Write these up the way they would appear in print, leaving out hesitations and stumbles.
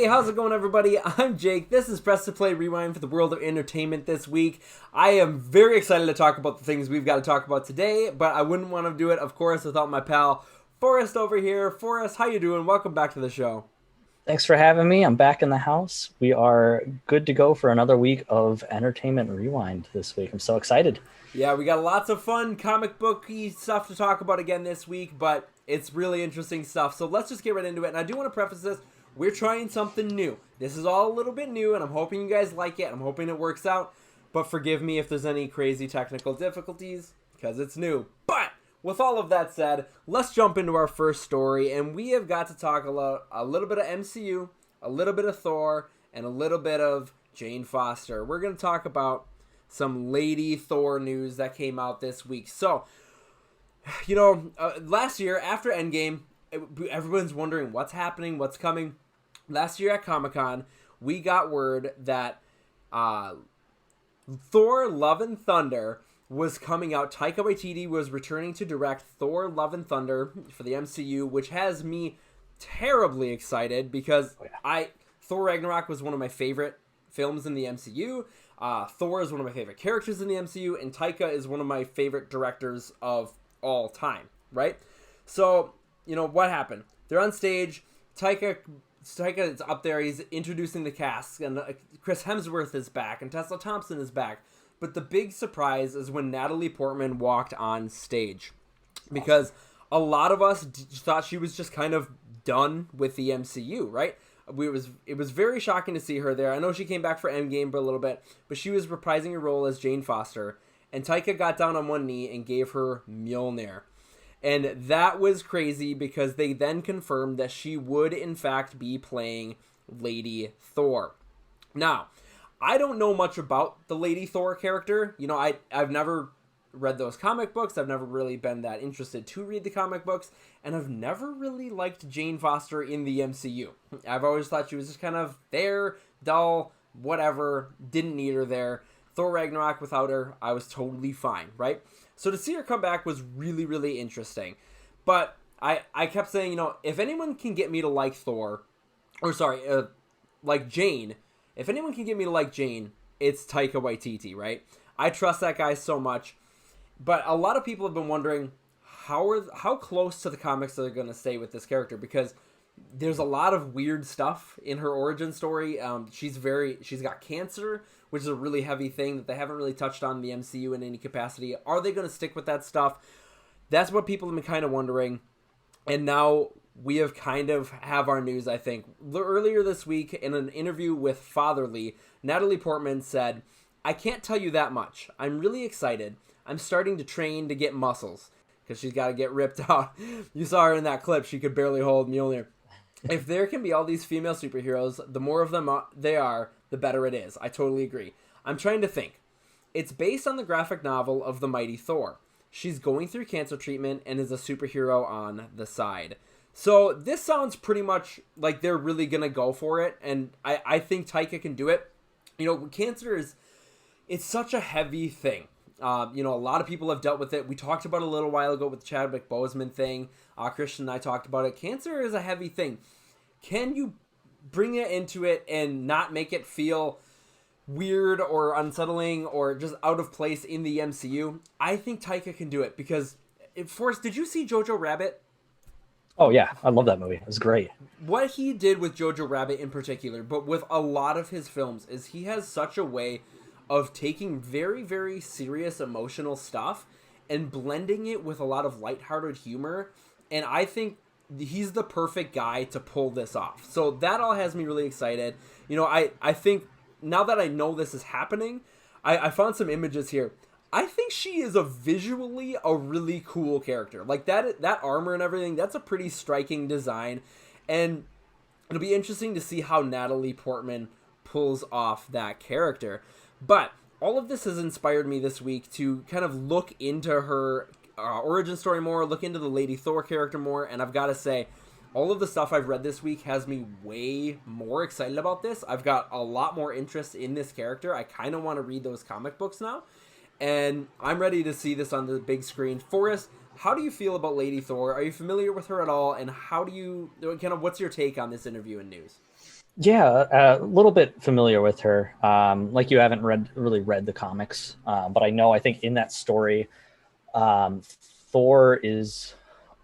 Hey, how's it going, everybody? I'm Jake. This is Press to Play Rewind for the world of entertainment this week. I am very excited to talk about the things we've got to talk about today, but I wouldn't want to do it, of course, without my pal Forrest over here. Forrest, how you doing? Welcome back to the show. Thanks for having me. I'm back in the house. We are good to go for another week of Entertainment Rewind this week. I'm so excited. Yeah, we got lots of fun comic booky stuff to talk about again this week, but it's really interesting stuff. So let's just get right into it. And I do want to preface this. We're trying something new. This is all a little bit new, and I'm hoping you guys like it. I'm hoping it works out. But forgive me if there's any crazy technical difficulties, because it's new. But with all of that said, let's jump into our first story. And we have got to talk a little bit of MCU, a little bit of Thor, and a little bit of Jane Foster. We're going to talk about some Lady Thor news that came out this week. So, last year after Endgame, everyone's wondering what's happening, what's coming. Last year at Comic-Con, we got word that Thor Love and Thunder was coming out. Taika Waititi was returning to direct Thor Love and Thunder for the MCU, which has me terribly excited because Thor Ragnarok was one of my favorite films in the MCU. Thor is one of my favorite characters in the MCU, and Taika is one of my favorite directors of all time, right? So, what happened? They're on stage. Taika is up there. He's introducing the cast, and Chris Hemsworth is back, and Tessa Thompson is back. But the big surprise is when Natalie Portman walked on stage, because a lot of us thought she was just kind of done with the MCU, right? It was very shocking to see her there. I know she came back for Endgame for a little bit, but she was reprising her role as Jane Foster, and Taika got down on one knee and gave her Mjolnir. And that was crazy because they then confirmed that she would, in fact, be playing Lady Thor. Now, I don't know much about the Lady Thor character. I've never read those comic books. I've never really been that interested to read the comic books. And I've never really liked Jane Foster in the MCU. I've always thought she was just kind of there, dull, whatever, didn't need her there. Thor Ragnarok without her, I was totally fine, right? So to see her come back was really, really interesting. But I kept saying, if anyone can get me to like like Jane, if anyone can get me to like Jane, it's Taika Waititi, right? I trust that guy so much. But a lot of people have been wondering how close to the comics are they going to stay with this character, because there's a lot of weird stuff in her origin story. She's got cancer, which is a really heavy thing that they haven't really touched on in the MCU in any capacity. Are they going to stick with that stuff? That's what people have been kind of wondering. And now we have have our news, I think. Earlier this week, in an interview with Fatherly, Natalie Portman said, "I can't tell you that much. I'm really excited. I'm starting to train to get muscles," because she's got to get ripped out. You saw her in that clip. She could barely hold Mjolnir. If there can be all these female superheroes, the more of them they are, the better it is. I totally agree. I'm trying to think. It's based on the graphic novel of the Mighty Thor. She's going through cancer treatment and is a superhero on the side. So this sounds pretty much like they're really going to go for it, and I think Taika can do it. Cancer it's such a heavy thing. A lot of people have dealt with it. We talked about it a little while ago with the Chadwick Boseman thing. Christian and I talked about it. Cancer is a heavy thing. Can you bring it into it and not make it feel weird or unsettling or just out of place in the MCU? I think Taika can do it because, Forrest, did you see Jojo Rabbit? Oh, yeah. I love that movie. It was great. What he did with Jojo Rabbit in particular, but with a lot of his films, is he has such a way of taking very, very serious emotional stuff and blending it with a lot of lighthearted humor. And I think he's the perfect guy to pull this off. So that all has me really excited. I think now that I know this is happening, I found some images here. I think she is visually a really cool character. Like that armor and everything, that's a pretty striking design. And it'll be interesting to see how Natalie Portman pulls off that character. But all of this has inspired me this week to kind of look into her origin story more, look into the Lady Thor character more, and I've got to say, all of the stuff I've read this week has me way more excited about this. I've got a lot more interest in this character. I kind of want to read those comic books now, and I'm ready to see this on the big screen. Forrest, how do you feel about Lady Thor? Are you familiar with her at all, and what's your take on this interview and news? Yeah, a little bit familiar with her. Like you haven't really read the comics, but I know. I think in that story, Thor is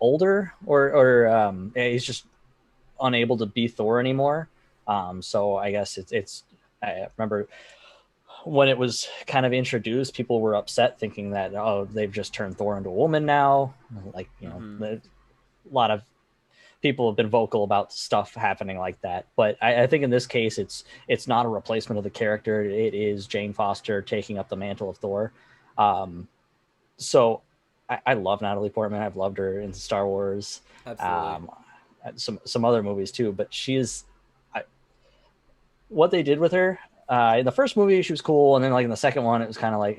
older, or he's just unable to be Thor anymore. So I guess it's. I remember when it was kind of introduced, people were upset, thinking that they've just turned Thor into a woman now. Like Mm-hmm. a lot of people have been vocal about stuff happening like that. But I think in this case, it's not a replacement of the character. It is Jane Foster taking up the mantle of Thor. Um, so I love Natalie Portman. I've loved her in Star Wars, Absolutely. um, some other movies too. But I, what they did with her in the first movie, she was cool, and then like in the second one, it was kind of like,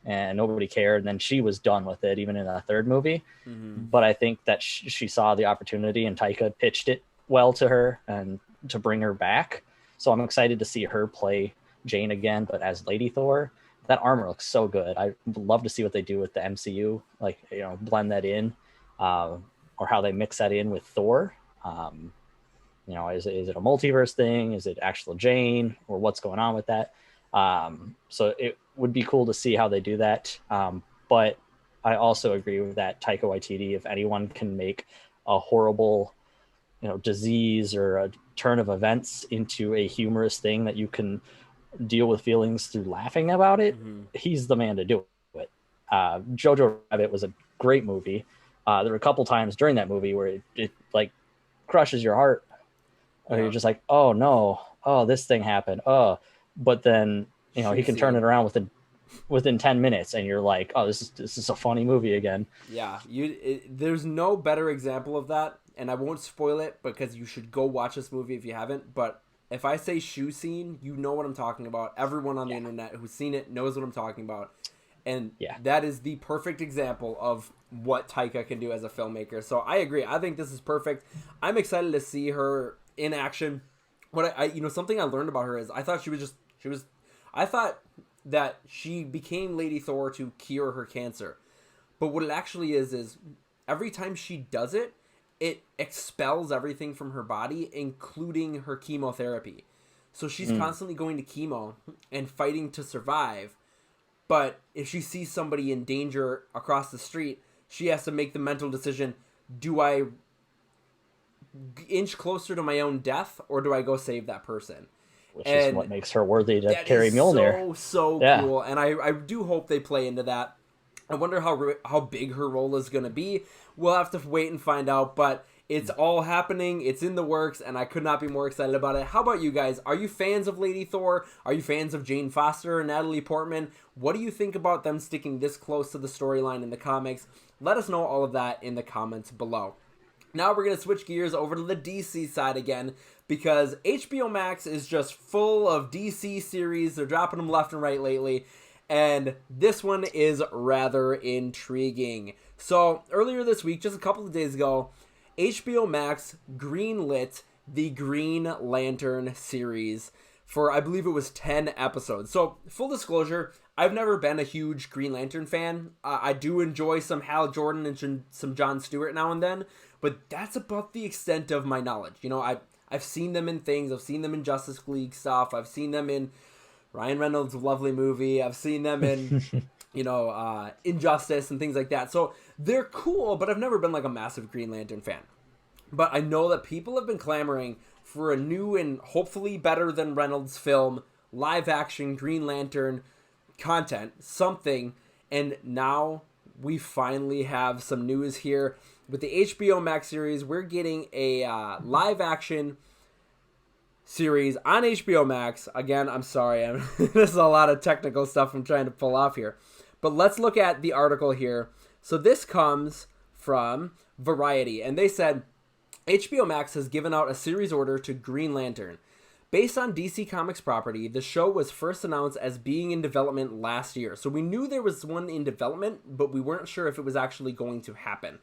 and nobody cared. And then she was done with it, even in the third movie. Mm-hmm. But I think that she saw the opportunity, and Taika pitched it well to her and to bring her back. So I'm excited to see her play Jane again, but as Lady Thor. That armor looks so good. I would love to see what they do with the MCU, like blend that in, uh, or how they mix that in with Thor. Um, is it a multiverse thing? Is it actual Jane, or what's going on with that? So it would be cool to see how they do that. But I also agree with that Taika Waititi. If anyone can make a horrible, disease or a turn of events into a humorous thing that you can deal with feelings through laughing about it, Mm-hmm. he's the man to do it. Jojo Rabbit was a great movie. There were a couple times during that movie where it like crushes your heart, or you're Yeah. just like, oh no, oh this thing happened, oh, but then he Shoe can turn it scene. around within 10 minutes, and you're like, oh, this is a funny movie again. Yeah, there's no better example of that, and I won't spoil it because you should go watch this movie if you haven't. But if I say shoe scene, you know what I'm talking about. Everyone on the Yeah, internet who's seen it knows what I'm talking about, and yeah, that is the perfect example of what Taika can do as a filmmaker. So I agree. I think this is perfect. I'm excited to see her in action. What something I learned about her is I thought she was I thought that she became Lady Thor to cure her cancer, but what it actually is every time she does it, it expels everything from her body, including her chemotherapy. So she's mm, constantly going to chemo and fighting to survive. But if she sees somebody in danger across the street, she has to make the mental decision: do I inch closer to my own death, or do I go save that person? which is And what makes her worthy to that is carry Mjolnir. so Yeah, cool, and I do hope they play into that. I wonder how big her role is going to be. We'll have to wait and find out, but it's all happening. It's in the works, and I could not be more excited about it. How about you guys? Are you fans of Lady Thor? Are you fans of Jane Foster and Natalie Portman? What do you think about them sticking this close to the storyline in the comics? Let us know all of that in the comments below. Now we're going to switch gears over to the DC side again, because HBO Max is just full of DC series. They're dropping them left and right lately, and this one is rather intriguing. So earlier this week, just a couple of days ago, HBO Max greenlit the Green Lantern series for, I believe it was 10 episodes. So full disclosure, I've never been a huge Green Lantern fan. I do enjoy some Hal Jordan and some Jon Stewart now and then, but that's about the extent of my knowledge. I've seen them in things. I've seen them in Justice League stuff. I've seen them in Ryan Reynolds' lovely movie. I've seen them in Injustice and things like that. So they're cool, but I've never been like a massive Green Lantern fan. But I know that people have been clamoring for a new and hopefully better than Reynolds film, live action Green Lantern content, something. And now we finally have some news here. With the HBO Max series, we're getting a live action series on HBO Max. Again, I'm sorry. This is a lot of technical stuff I'm trying to pull off here. But let's look at the article here. So this comes from Variety, and they said HBO Max has given out a series order to Green Lantern. Based on DC Comics property, the show was first announced as being in development last year. So we knew there was one in development, but we weren't sure if it was actually going to happen.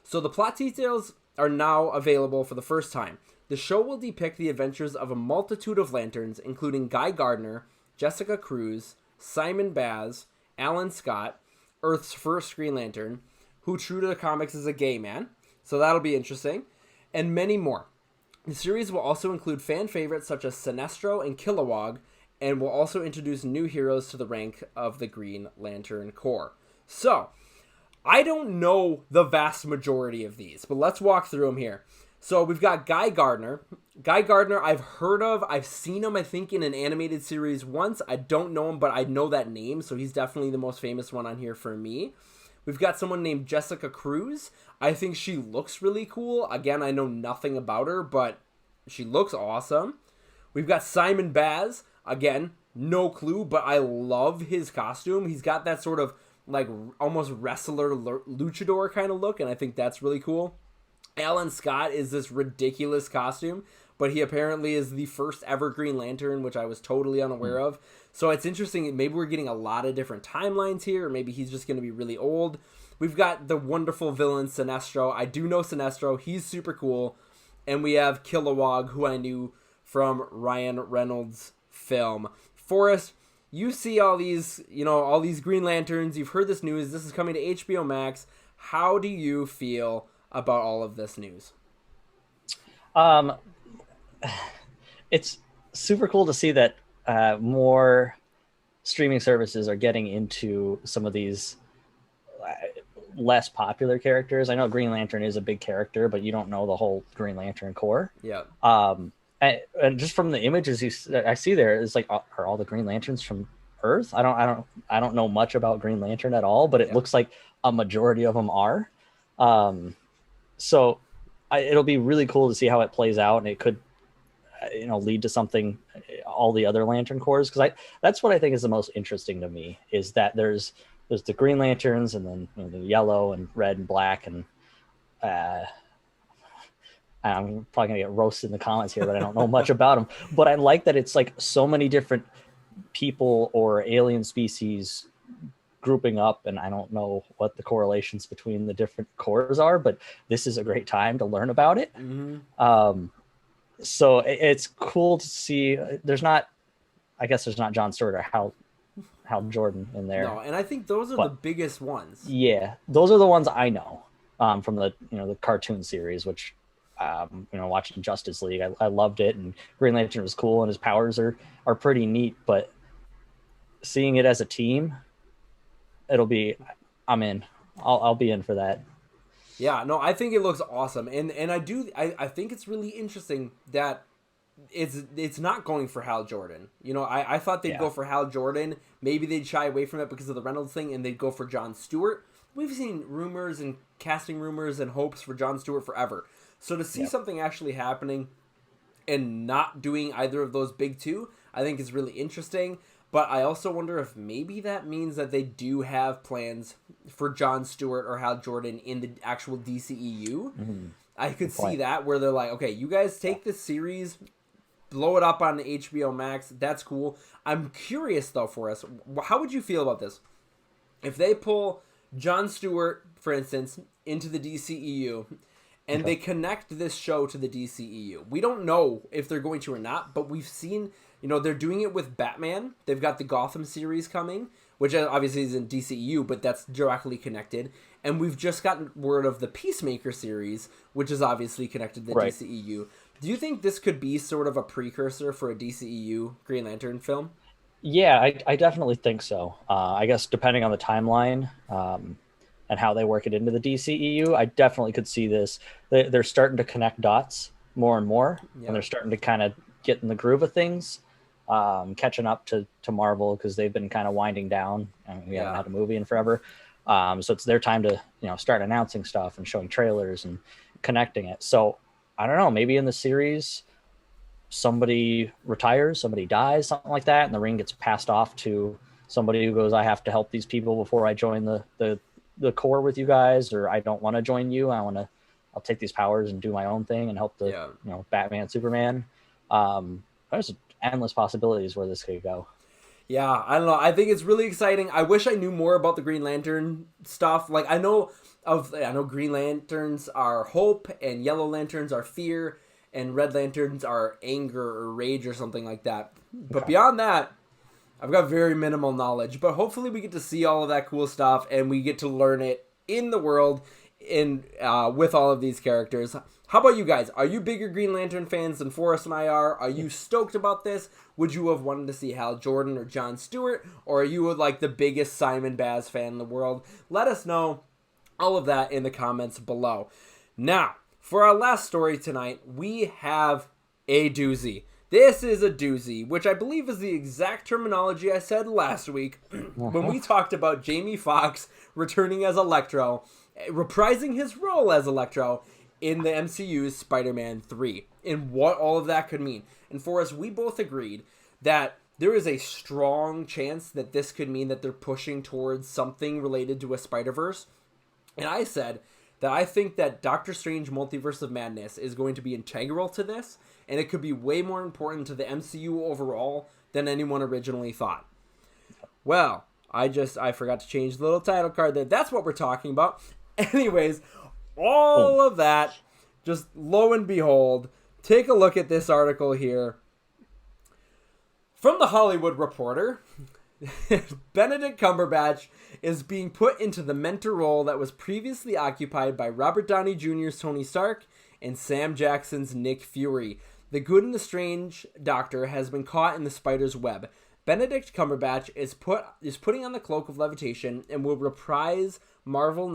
So the plot details are now available for the first time. The show will depict the adventures of a multitude of lanterns, including Guy Gardner, Jessica Cruz, Simon Baz, Alan Scott, Earth's first Green Lantern, who true to the comics is a gay man, so that'll be interesting, and many more. The series will also include fan favorites such as Sinestro and Kilowog, and will also introduce new heroes to the rank of the Green Lantern Corps. So, I don't know the vast majority of these, but let's walk through them here. So we've got Guy Gardner. Guy Gardner, I've heard of. I've seen him, I think, in an animated series once. I don't know him, but I know that name, so he's definitely the most famous one on here for me. We've got someone named Jessica Cruz. I think she looks really cool. Again, I know nothing about her, but she looks awesome. We've got Simon Baz. Again, no clue, but I love his costume. He's got that sort of like almost wrestler luchador kind of look, and I think that's really cool. Alan Scott is this ridiculous costume, but he apparently is the first ever Green Lantern, which I was totally unaware of. So it's interesting. Maybe we're getting a lot of different timelines here, or maybe he's just going to be really old. We've got the wonderful villain Sinestro. I do know Sinestro. He's super cool. And we have Kilowog, who I knew from Ryan Reynolds' film. Forrest, you see all these, all these Green Lanterns. You've heard this news. This is coming to HBO Max. How do you feel about all of this news? It's super cool to see that more streaming services are getting into some of these less popular characters. I know Green Lantern is a big character, but you don't know the whole Green Lantern Corps. Yeah. And just from the images I see there, it's like, are all the Green Lanterns from Earth? I don't know much about Green Lantern at all, but it looks like a majority of them are. So it'll be really cool to see how it plays out, and it could, lead to something. All the other Lantern Corps, because that's what I think is the most interesting to me, is that there's the Green Lanterns, and then the yellow and red and black, and I'm probably gonna get roasted in the comments here, but I don't know much about them. But I like that it's like so many different people or alien species grouping up, and I don't know what the correlations between the different corps are, but this is a great time to learn about it. Mm-hmm. So it's cool to see. There's not John Stewart or Hal Jordan in there. No, and I think those are the biggest ones. Yeah, those are the ones I know from the the cartoon series, which watching Justice League, I loved it, and Green Lantern was cool, and his powers are pretty neat. But seeing it as a team, I'm in. I'll be in for that. Yeah, no, I think it looks awesome, and I think it's really interesting that it's not going for Hal Jordan. I thought they'd go for Hal Jordan. Maybe they'd shy away from it because of the Reynolds thing, and they'd go for John Stewart. We've seen rumors and casting rumors and hopes for John Stewart forever. So to see something actually happening and not doing either of those big two, I think is really interesting. But I also wonder if maybe that means that they do have plans for John Stewart or Hal Jordan in the actual DCEU. Mm-hmm. I could see that, where they're like, okay, you guys take this series, blow it up on HBO Max. That's cool. I'm curious, though, for us, how would you feel about this? If they pull John Stewart, for instance, into the DCEU, and they connect this show to the DCEU. We don't know if they're going to or not, but we've seen, they're doing it with Batman. They've got the Gotham series coming, which obviously is in DCEU, but that's directly connected. And we've just gotten word of the Peacemaker series, which is obviously connected to the DCEU. Do you think this could be sort of a precursor for a DCEU Green Lantern film? Yeah, I definitely think so. I guess depending on the timeline and how they work it into the DCEU, I definitely could see this. They're starting to connect dots more and more, and they're starting to kind of get in the groove of things, catching up to Marvel, because they've been kind of winding down. We haven't had a movie in forever. So it's their time to start announcing stuff and showing trailers and connecting it. So I don't know, maybe in the series somebody retires, somebody dies, something like that, and the ring gets passed off to somebody who goes, I have to help these people before I join the Corps with you guys, or I don't want to join you. I'll take these powers and do my own thing and help the Batman, Superman. There's endless possibilities where this could go. Yeah, I don't know. I think it's really exciting. I wish I knew more about the Green Lantern stuff. Like, I know Green Lanterns are hope, and Yellow Lanterns are fear, and Red Lanterns are anger or rage or something like that. But beyond that, I've got very minimal knowledge. But hopefully we get to see all of that cool stuff, and we get to learn it in the world in with all of these characters. How about you guys? Are you bigger Green Lantern fans than Forrest and I are? Are you stoked about this? Would you have wanted to see Hal Jordan or Jon Stewart? Or are you like the biggest Simon Baz fan in the world? Let us know all of that in the comments below. Now, for our last story tonight, we have a doozy. This is a doozy, which I believe is the exact terminology I said last week when we talked about Jamie Foxx returning as Electro, reprising his role as Electro in the MCU's Spider-Man 3, and what all of that could mean. And for us, we both agreed that there is a strong chance that this could mean that they're pushing towards something related to a Spider-Verse. And I said that I think that Doctor Strange Multiverse of Madness is going to be integral to this, and it could be way more important to the MCU overall than anyone originally thought. Well, I forgot to change the little title card there. That's what we're talking about. Anyways, all of that, just lo and behold, take a look at this article here. From The Hollywood Reporter, Benedict Cumberbatch is being put into the mentor role that was previously occupied by Robert Downey Jr.'s Tony Stark and Sam Jackson's Nick Fury. The good and the strange doctor has been caught in the spider's web. Benedict Cumberbatch is putting on the cloak of levitation and will reprise Marvel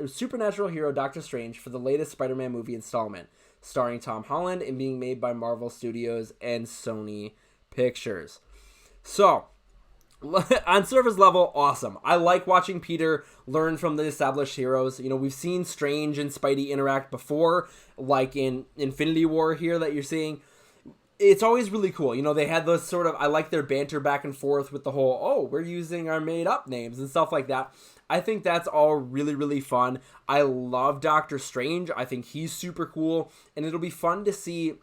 supernatural hero Doctor Strange for the latest Spider-Man movie installment, starring Tom Holland and being made by Marvel Studios and Sony Pictures. So, on surface level, awesome. I like watching Peter learn from the established heroes. You know, we've seen Strange and Spidey interact before, like in Infinity War here that you're seeing. It's always really cool. You know, they had those sort of, I like their banter back and forth with the whole, oh, we're using our made up names and stuff like that. I think that's all really, really fun. I love Doctor Strange. I think he's super cool. And it'll be fun to see,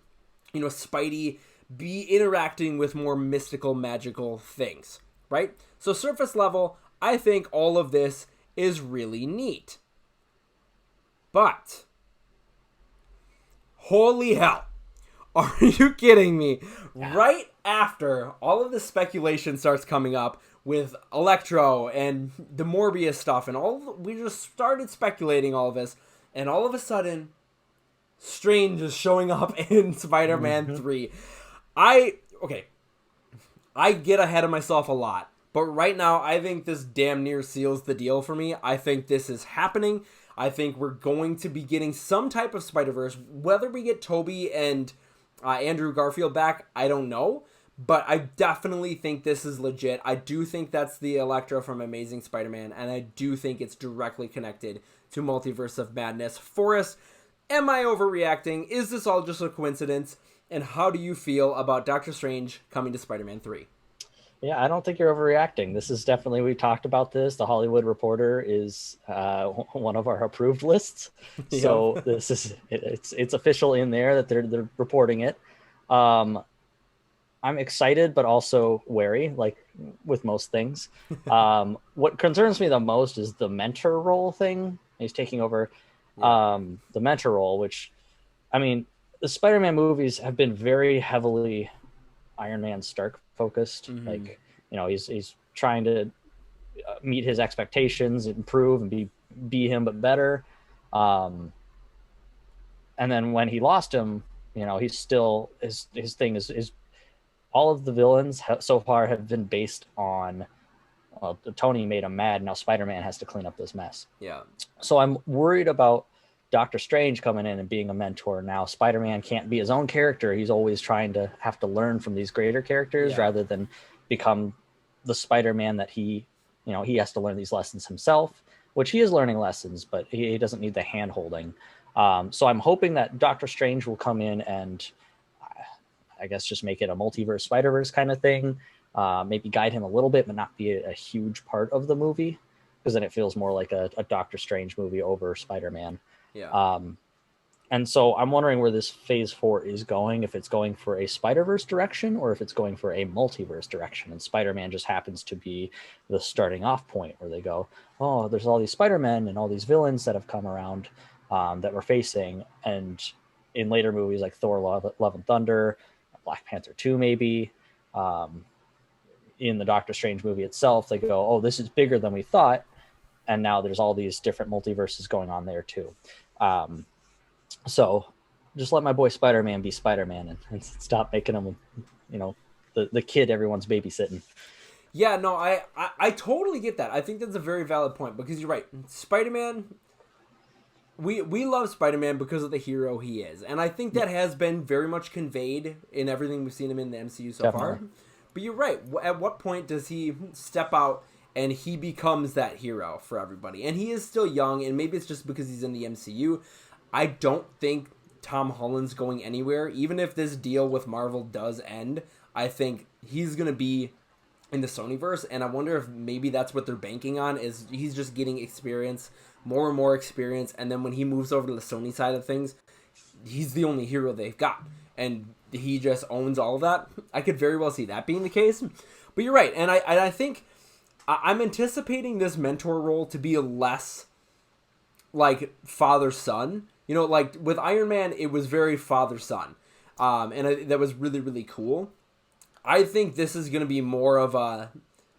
you know, Spidey be interacting with more mystical, magical things, right? So surface level, I think all of this is really neat. But, holy hell. Are you kidding me? Yeah. Right after all of the speculation starts coming up with Electro and the Morbius stuff and we just started speculating all of this, and all of a sudden Strange is showing up in Spider-Man 3. I get ahead of myself a lot, but right now I think this damn near seals the deal for me. I think this is happening. I think we're going to be getting some type of Spider-Verse. Whether we get Tobey and Andrew Garfield back, I don't know, but I definitely think this is legit. I do think that's the Electro from Amazing Spider-Man, and I do think it's directly connected to Multiverse of Madness. Forrest, am I overreacting? Is this all just a coincidence? And how do you feel about Doctor Strange coming to Spider-Man 3? Yeah, I don't think you're overreacting. This is definitely, we talked about this. The Hollywood Reporter is one of our approved lists. Yeah. So this is, it's official in there that they're reporting it. I'm excited, but also wary, like with most things. What concerns me the most is the mentor role thing. He's taking over the mentor role, which, I mean, the Spider-Man movies have been very heavily Iron Man Stark focused. Mm-hmm. Like, you know, he's trying to meet his expectations, improve, and be him but better. And then when he lost him, you know, he's still his thing is all of the villains so far have been based on, well, Tony made him mad. Now Spider-Man has to clean up this mess. Yeah. So I'm worried about Doctor Strange coming in and being a mentor. Now Spider-Man can't be his own character. He's always trying to have to learn from these greater characters rather than become the Spider-Man that he has to learn these lessons himself, which he is learning lessons, but he doesn't need the hand holding. So I'm hoping that Doctor Strange will come in and I guess just make it a multiverse Spider-Verse kind of thing. Maybe guide him a little bit, but not be a huge part of the movie, because then it feels more like a Doctor Strange movie over Spider-Man. Yeah. And so I'm wondering where this Phase 4 is going, if it's going for a Spider-Verse direction or if it's going for a multiverse direction. And Spider-Man just happens to be the starting off point where they go, oh, there's all these Spider-Men and all these villains that have come around that we're facing. And in later movies like Thor, Love and Thunder, Black Panther 2 maybe, in the Doctor Strange movie itself, they go, oh, this is bigger than we thought. and now there's all these different multiverses going on there too. So just let my boy Spider-Man be Spider-Man and stop making him, the kid everyone's babysitting. Yeah, no, I totally get that. I think that's a very valid point because you're right. Spider-Man, we love Spider-Man because of the hero he is. And I think that has been very much conveyed in everything we've seen him in the MCU so Definitely. far. But you're right. At what point does he step out and he becomes that hero for everybody? And he is still young, and maybe it's just because he's in the MCU. I don't think Tom Holland's going anywhere. Even if this deal with Marvel does end, I think he's going to be in the Sonyverse, and I wonder if maybe that's what they're banking on, is he's just getting experience, more and more experience, and then when he moves over to the Sony side of things, he's the only hero they've got, and he just owns all of that. I could very well see that being the case, but you're right, and I think I'm anticipating this mentor role to be less like father-son. Like with Iron Man, it was very father-son, and that was really, really cool. I think this is going to be more of a,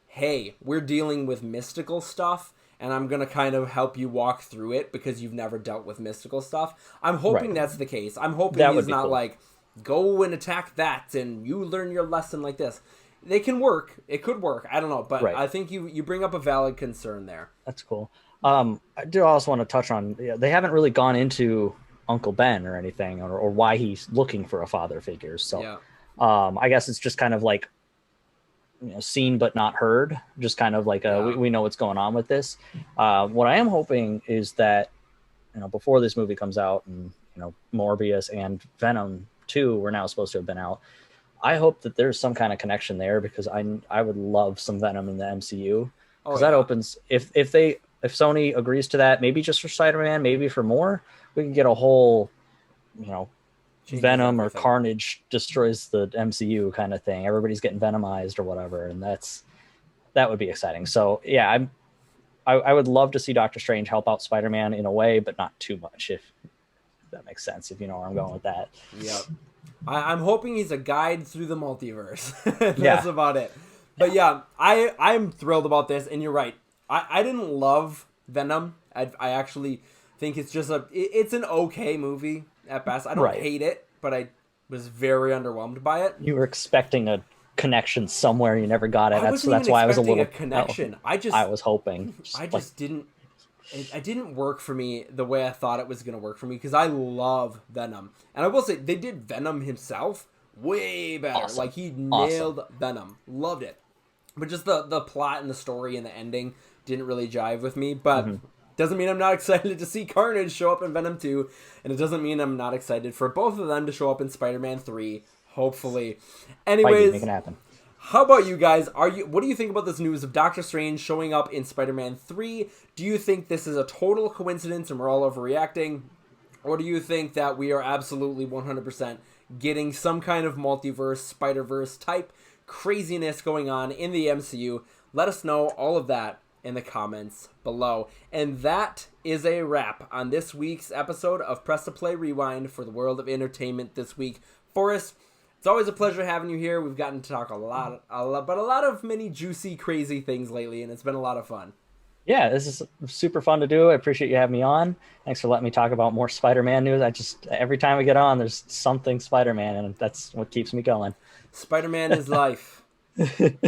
hey, we're dealing with mystical stuff, and I'm going to kind of help you walk through it because you've never dealt with mystical stuff. I'm hoping that's the case. I'm hoping he's not cool. Like, go and attack that, and you learn your lesson like this. They can work. It could work. I don't know, but I think you bring up a valid concern there. That's cool. I do also want to touch on, they haven't really gone into Uncle Ben or anything, or why he's looking for a father figure, so... Yeah. I guess it's just kind of like, seen but not heard. Just kind of like we know what's going on with this. What I am hoping is that, before this movie comes out, and Morbius and Venom 2 were now supposed to have been out. I hope that there's some kind of connection there, because I would love some Venom in the MCU, because that opens, if Sony agrees to that, maybe just for Spider-Man, maybe for more, we can get a whole, Venom or Carnage destroys the MCU kind of thing. Everybody's getting venomized or whatever, and that would be exciting. So yeah, I would love to see Doctor Strange help out Spider-Man in a way, but not too much, if that makes sense, if you know where I'm going with that. Yep. I'm hoping he's a guide through the multiverse. That's about it. But yeah, I'm thrilled about this, and you're right. I didn't love Venom. I actually think it's just it's an okay movie at best. I don't hate it, but I was very underwhelmed by it. You were expecting a connection somewhere, you never got it. That's why I was a little connection. I was hoping. It didn't work for me the way I thought it was going to work for me, because I love Venom. And I will say, they did Venom himself way better. Awesome. Like, he nailed Venom. Loved it. But just the plot and the story and the ending didn't really jive with me. But doesn't mean I'm not excited to see Carnage show up in Venom 2. And it doesn't mean I'm not excited for both of them to show up in Spider-Man 3. Hopefully. Anyways, make it happen. How about you guys? What do you think about this news of Doctor Strange showing up in Spider-Man 3? Do you think this is a total coincidence and we're all overreacting? Or do you think that we are absolutely 100% getting some kind of multiverse, Spider-Verse type craziness going on in the MCU? Let us know all of that in the comments below. And that is a wrap on this week's episode of Press to Play Rewind for the World of Entertainment this week. Forrest, it's always a pleasure having you here. We've gotten to talk a lot, but a lot of many juicy, crazy things lately, and it's been a lot of fun. Yeah, this is super fun to do. I appreciate you having me on. Thanks for letting me talk about more Spider-Man news. Every time we get on, there's something Spider-Man, and that's what keeps me going. Spider-Man is life.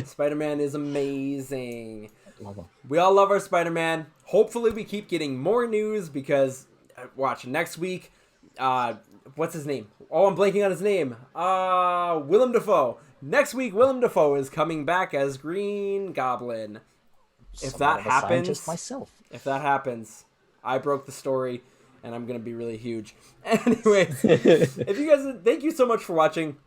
Spider-Man is amazing. Love him. We all love our Spider-Man. Hopefully we keep getting more news, because, watch, next week, what's his name? Oh, I'm blanking on his name. Willem Dafoe. Next week, Willem Dafoe is coming back as Green Goblin. If that happens, I broke the story, and I'm going to be really huge. Anyways, thank you so much for watching.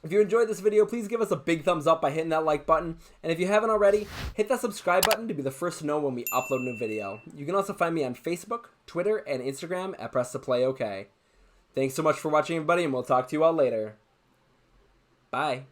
If you enjoyed this video, please give us a big thumbs up by hitting that like button. And if you haven't already, hit that subscribe button to be the first to know when we upload a new video. You can also find me on Facebook, Twitter, and Instagram at Press to Play OK. Thanks so much for watching, everybody, and we'll talk to you all later. Bye.